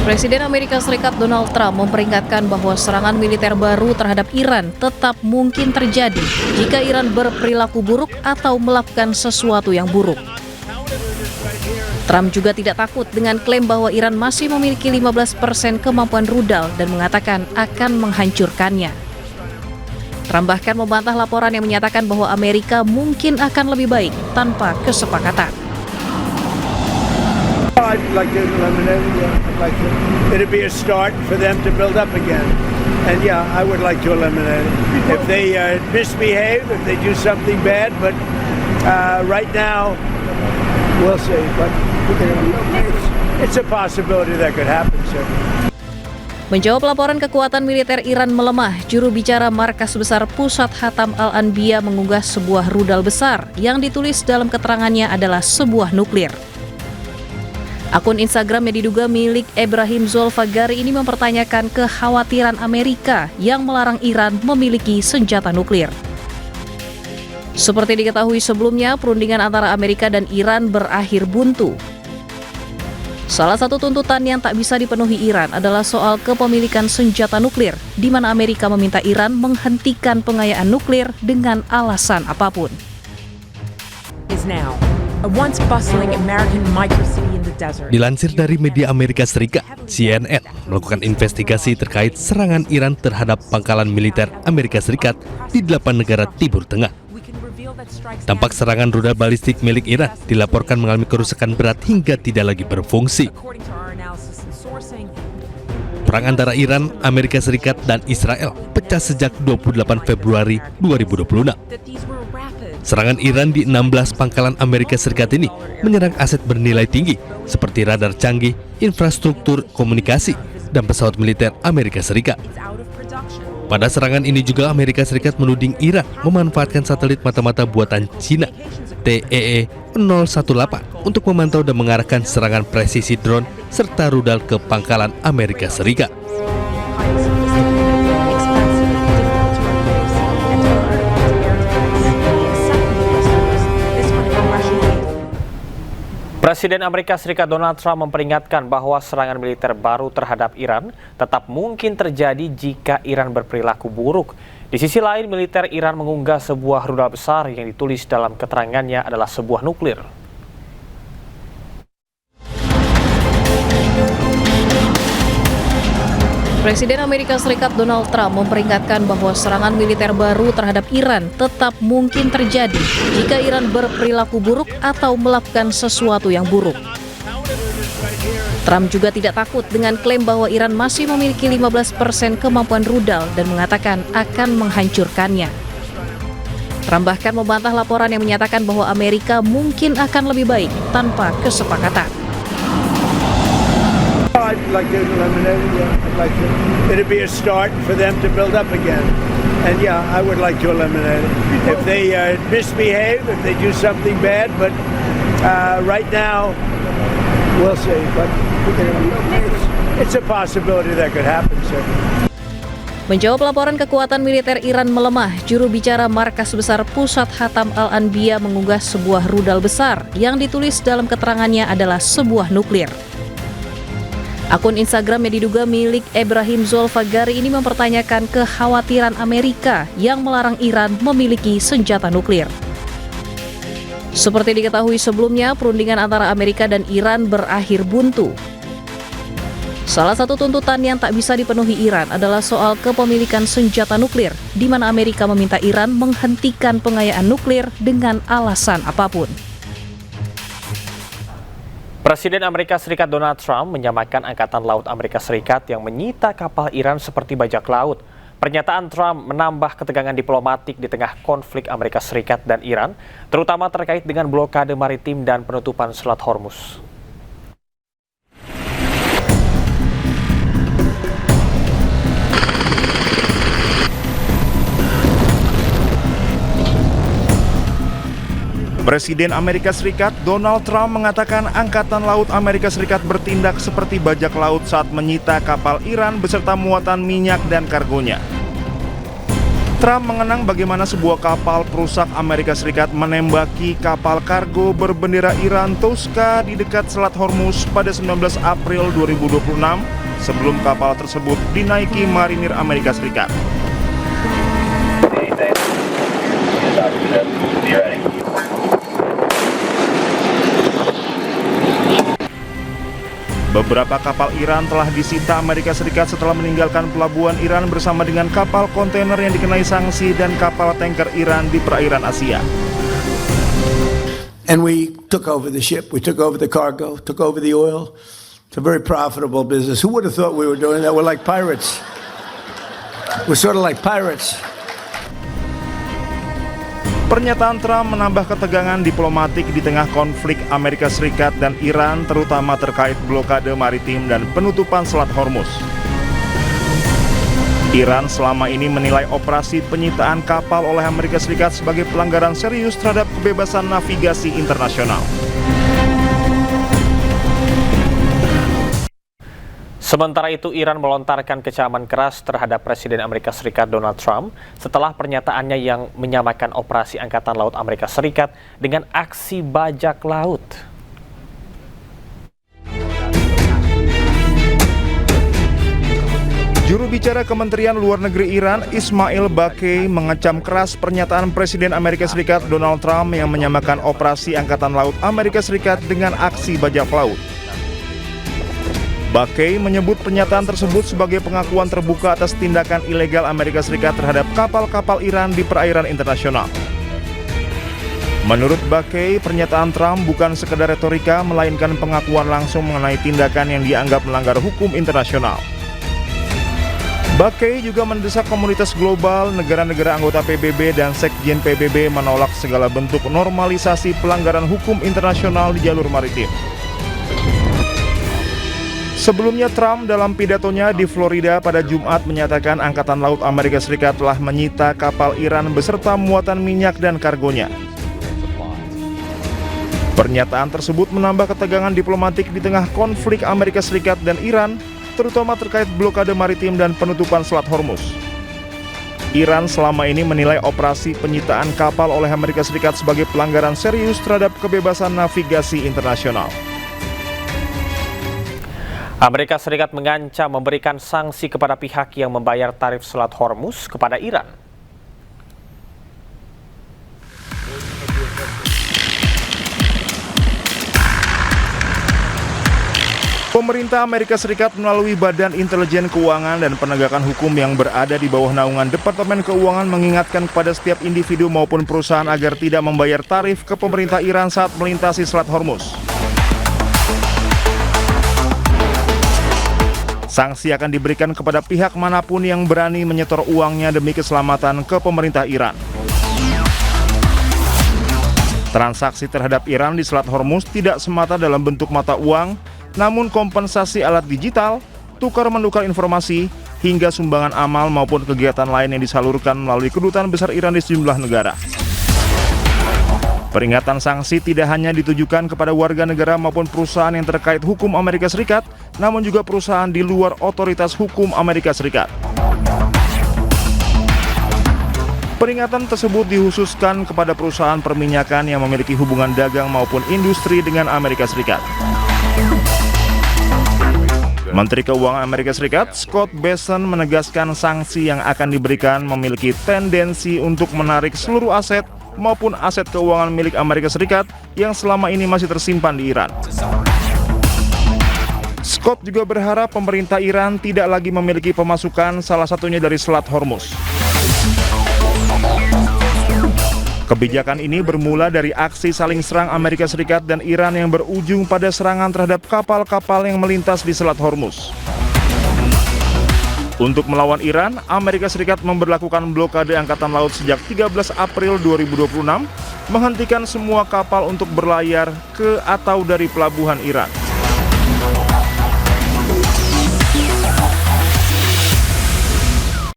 Presiden Amerika Serikat Donald Trump memperingatkan bahwa serangan militer baru terhadap Iran tetap mungkin terjadi jika Iran berperilaku buruk atau melakukan sesuatu yang buruk. Trump juga tidak takut dengan klaim bahwa Iran masih memiliki 15% kemampuan rudal dan mengatakan akan menghancurkannya. Trump bahkan membantah laporan yang menyatakan bahwa Amerika mungkin akan lebih baik tanpa kesepakatan. I'd like to eliminate it. Yeah, I'd like to. It'd be a start for them to build up again. And yeah, I would like to eliminate it. If they misbehave, if they do something bad, but right now, we'll see. But it's a possibility that could happen, sir. Menjawab laporan kekuatan militer Iran melemah, juru bicara Markas Besar Pusat Hatam Al-Anbiya mengunggah sebuah rudal besar yang ditulis dalam keterangannya adalah sebuah nuklir. Akun Instagram yang diduga milik Ebrahim Zolfagari ini mempertanyakan kekhawatiran Amerika yang melarang Iran memiliki senjata nuklir. Seperti diketahui sebelumnya, perundingan antara Amerika dan Iran berakhir buntu. Salah satu tuntutan yang tak bisa dipenuhi Iran adalah soal kepemilikan senjata nuklir, di mana Amerika meminta Iran menghentikan pengayaan nuklir dengan alasan apapun. Dilansir dari media Amerika Serikat, CNN melakukan investigasi terkait serangan Iran terhadap pangkalan militer Amerika Serikat di 8 negara Timur Tengah. Tampak serangan rudal balistik milik Iran dilaporkan mengalami kerusakan berat hingga tidak lagi berfungsi. Perang antara Iran, Amerika Serikat, dan Israel pecah sejak 28 Februari 2026. Serangan Iran di 16 pangkalan Amerika Serikat ini menyerang aset bernilai tinggi seperti radar canggih, infrastruktur komunikasi, dan pesawat militer Amerika Serikat. Pada serangan ini juga Amerika Serikat menuding Iran memanfaatkan satelit mata-mata buatan Cina TEE-018 untuk memantau dan mengarahkan serangan presisi drone serta rudal ke pangkalan Amerika Serikat. Presiden Amerika Serikat Donald Trump memperingatkan bahwa serangan militer baru terhadap Iran tetap mungkin terjadi jika Iran berperilaku buruk. Di sisi lain, militer Iran mengunggah sebuah rudal besar yang ditulis dalam keterangannya adalah sebuah nuklir. Presiden Amerika Serikat Donald Trump memperingatkan bahwa serangan militer baru terhadap Iran tetap mungkin terjadi jika Iran berperilaku buruk atau melakukan sesuatu yang buruk. Trump juga tidak takut dengan klaim bahwa Iran masih memiliki 15% kemampuan rudal dan mengatakan akan menghancurkannya. Trump bahkan membantah laporan yang menyatakan bahwa Amerika mungkin akan lebih baik tanpa kesepakatan. I'd like to eliminate it. Yeah, I'd like to. It'd be a start for them to build up again. And yeah, I would like to eliminate it. If they misbehave, if they do something bad, but right now, we'll see. But it's a possibility that could happen, sir. Menjawab laporan kekuatan militer Iran melemah, juru bicara Markas Besar Pusat Hatam Al-Anbiya mengunggah sebuah rudal besar yang ditulis dalam keterangannya adalah sebuah nuklir. Akun Instagram yang diduga milik Ebrahim Zolfagari ini mempertanyakan kekhawatiran Amerika yang melarang Iran memiliki senjata nuklir. Seperti diketahui sebelumnya, perundingan antara Amerika dan Iran berakhir buntu. Salah satu tuntutan yang tak bisa dipenuhi Iran adalah soal kepemilikan senjata nuklir, di mana Amerika meminta Iran menghentikan pengayaan nuklir dengan alasan apapun. Presiden Amerika Serikat Donald Trump menyamakan Angkatan Laut Amerika Serikat yang menyita kapal Iran seperti bajak laut. Pernyataan Trump menambah ketegangan diplomatik di tengah konflik Amerika Serikat dan Iran, terutama terkait dengan blokade maritim dan penutupan Selat Hormuz. Presiden Amerika Serikat Donald Trump mengatakan Angkatan Laut Amerika Serikat bertindak seperti bajak laut saat menyita kapal Iran beserta muatan minyak dan kargonya. Trump mengenang bagaimana sebuah kapal perusak Amerika Serikat menembaki kapal kargo berbendera Iran Tosca di dekat Selat Hormuz pada 19 April 2026 sebelum kapal tersebut dinaiki marinir Amerika Serikat. Beberapa kapal Iran telah disita Amerika Serikat setelah meninggalkan pelabuhan Iran bersama dengan kapal kontainer yang dikenai sanksi dan kapal tanker Iran di perairan Asia. And we took over the ship, we took over the cargo, took over the oil. It's a very profitable business. Who would have thought we were doing that? We're like pirates. We're sort of like pirates. Pernyataan Trump menambah ketegangan diplomatik di tengah konflik Amerika Serikat dan Iran, terutama terkait blokade maritim dan penutupan Selat Hormuz. Iran selama ini menilai operasi penyitaan kapal oleh Amerika Serikat sebagai pelanggaran serius terhadap kebebasan navigasi internasional. Sementara itu, Iran melontarkan kecaman keras terhadap Presiden Amerika Serikat Donald Trump setelah pernyataannya yang menyamakan operasi Angkatan Laut Amerika Serikat dengan aksi bajak laut. Juru bicara Kementerian Luar Negeri Iran, Ismail Baqi, mengecam keras pernyataan Presiden Amerika Serikat Donald Trump yang menyamakan operasi Angkatan Laut Amerika Serikat dengan aksi bajak laut. Baqi menyebut pernyataan tersebut sebagai pengakuan terbuka atas tindakan ilegal Amerika Serikat terhadap kapal-kapal Iran di perairan internasional. Menurut Baqi, pernyataan Trump bukan sekedar retorika, melainkan pengakuan langsung mengenai tindakan yang dianggap melanggar hukum internasional. Baqi juga mendesak komunitas global, negara-negara anggota PBB dan Sekjen PBB menolak segala bentuk normalisasi pelanggaran hukum internasional di jalur maritim. Sebelumnya, Trump dalam pidatonya di Florida pada Jumat menyatakan Angkatan Laut Amerika Serikat telah menyita kapal Iran beserta muatan minyak dan kargonya. Pernyataan tersebut menambah ketegangan diplomatik di tengah konflik Amerika Serikat dan Iran, terutama terkait blokade maritim dan penutupan Selat Hormuz. Iran selama ini menilai operasi penyitaan kapal oleh Amerika Serikat sebagai pelanggaran serius terhadap kebebasan navigasi internasional. Amerika Serikat mengancam memberikan sanksi kepada pihak yang membayar tarif Selat Hormuz kepada Iran. Pemerintah Amerika Serikat melalui Badan Intelijen Keuangan dan Penegakan Hukum yang berada di bawah naungan Departemen Keuangan mengingatkan kepada setiap individu maupun perusahaan agar tidak membayar tarif ke pemerintah Iran saat melintasi Selat Hormuz. Sanksi akan diberikan kepada pihak manapun yang berani menyetor uangnya demi keselamatan ke pemerintah Iran. Transaksi terhadap Iran di Selat Hormuz tidak semata dalam bentuk mata uang, namun kompensasi alat digital, tukar-menukar informasi, hingga sumbangan amal maupun kegiatan lain yang disalurkan melalui kedutaan besar Iran di sejumlah negara. Peringatan sanksi tidak hanya ditujukan kepada warga negara maupun perusahaan yang terkait hukum Amerika Serikat, namun juga perusahaan di luar otoritas hukum Amerika Serikat. Peringatan tersebut dikhususkan kepada perusahaan perminyakan yang memiliki hubungan dagang maupun industri dengan Amerika Serikat. Menteri Keuangan Amerika Serikat, Scott Bessent, menegaskan sanksi yang akan diberikan memiliki tendensi untuk menarik seluruh aset maupun aset keuangan milik Amerika Serikat yang selama ini masih tersimpan di Iran. Scott juga berharap pemerintah Iran tidak lagi memiliki pemasukan, salah satunya dari Selat Hormuz. Kebijakan ini bermula dari aksi saling serang Amerika Serikat dan Iran yang berujung pada serangan terhadap kapal-kapal yang melintas di Selat Hormuz. Untuk melawan Iran, Amerika Serikat memberlakukan blokade angkatan laut sejak 13 April 2026, menghentikan semua kapal untuk berlayar ke atau dari pelabuhan Iran.